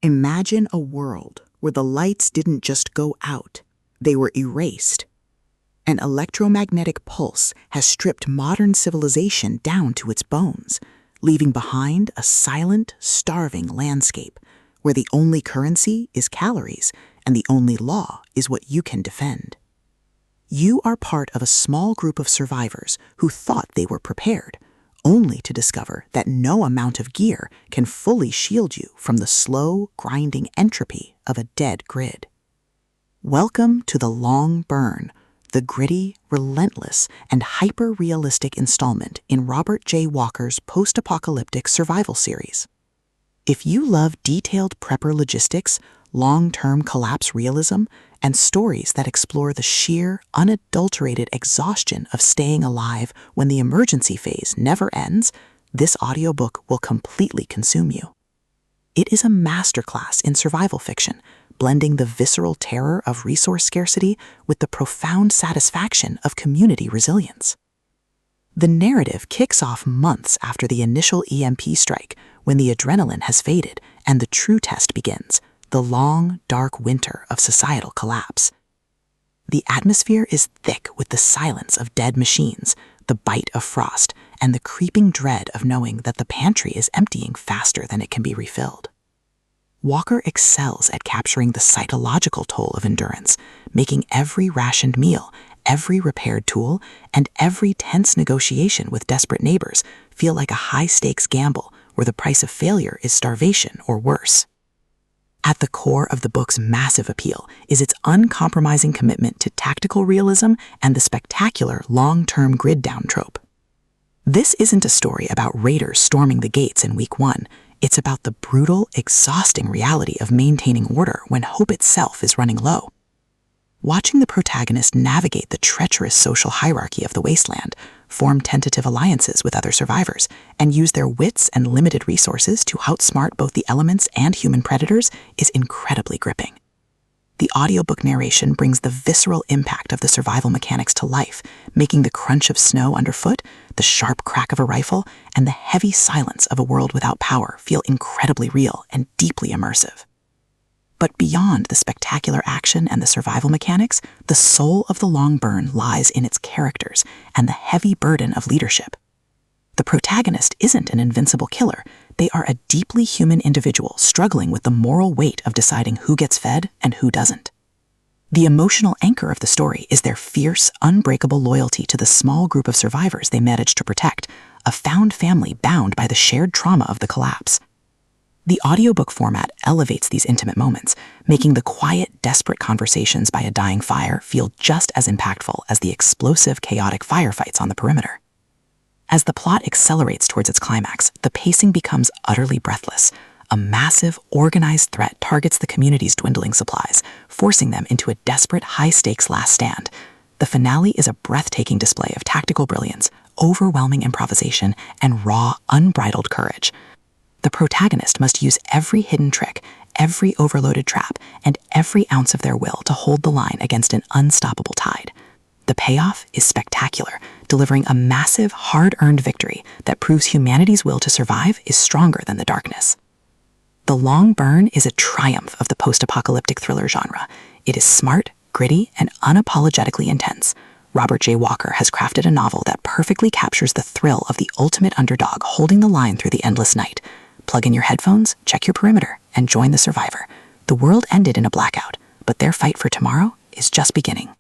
Imagine a world where the lights didn't just go out, they were erased. An electromagnetic pulse has stripped modern civilization down to its bones, leaving behind a silent, starving landscape where the only currency is calories and the only law is what you can defend. You are part of a small group of survivors who thought they were prepared, only to discover that no amount of gear can fully shield you from the slow, grinding entropy of a dead grid. Welcome to The Long Burn, the gritty, relentless, and hyper-realistic installment in Robert J. Walker's post-apocalyptic survival series. If you love detailed prepper logistics, long-term collapse realism, and stories that explore the sheer, unadulterated exhaustion of staying alive when the emergency phase never ends, this audiobook will completely consume you. It is a masterclass in survival fiction, blending the visceral terror of resource scarcity with the profound satisfaction of community resilience. The narrative kicks off months after the initial EMP strike, when the adrenaline has faded and the true test begins, the long, dark winter of societal collapse. The atmosphere is thick with the silence of dead machines, the bite of frost, and the creeping dread of knowing that the pantry is emptying faster than it can be refilled. Walker excels at capturing the psychological toll of endurance, making every rationed meal, every repaired tool, and every tense negotiation with desperate neighbors feel like a high-stakes gamble where the price of failure is starvation or worse. At the core of the book's massive appeal is its uncompromising commitment to tactical realism and the spectacular long-term grid-down trope. This isn't a story about raiders storming the gates in week 1. It's about the brutal, exhausting reality of maintaining order when hope itself is running low. Watching the protagonist navigate the treacherous social hierarchy of the wasteland, form tentative alliances with other survivors, and use their wits and limited resources to outsmart both the elements and human predators is incredibly gripping. The audiobook narration brings the visceral impact of the survival mechanics to life, making the crunch of snow underfoot, the sharp crack of a rifle, and the heavy silence of a world without power feel incredibly real and deeply immersive. But beyond the spectacular action and the survival mechanics, the soul of The Long Burn lies in its characters and the heavy burden of leadership. The protagonist isn't an invincible killer. They are a deeply human individual struggling with the moral weight of deciding who gets fed and who doesn't. The emotional anchor of the story is their fierce, unbreakable loyalty to the small group of survivors they managed to protect, a found family bound by the shared trauma of the collapse. The audiobook format elevates these intimate moments, making the quiet, desperate conversations by a dying fire feel just as impactful as the explosive, chaotic firefights on the perimeter. As the plot accelerates towards its climax, the pacing becomes utterly breathless. A massive, organized threat targets the community's dwindling supplies, forcing them into a desperate, high-stakes last stand. The finale is a breathtaking display of tactical brilliance, overwhelming improvisation, and raw, unbridled courage. The protagonist must use every hidden trick, every overloaded trap, and every ounce of their will to hold the line against an unstoppable tide. The payoff is spectacular, delivering a massive, hard-earned victory that proves humanity's will to survive is stronger than the darkness. The Long Burn is a triumph of the post-apocalyptic thriller genre. It is smart, gritty, and unapologetically intense. Robert J. Walker has crafted a novel that perfectly captures the thrill of the ultimate underdog holding the line through the endless night. Plug in your headphones, check your perimeter, and join the survivor. The world ended in a blackout, but their fight for tomorrow is just beginning.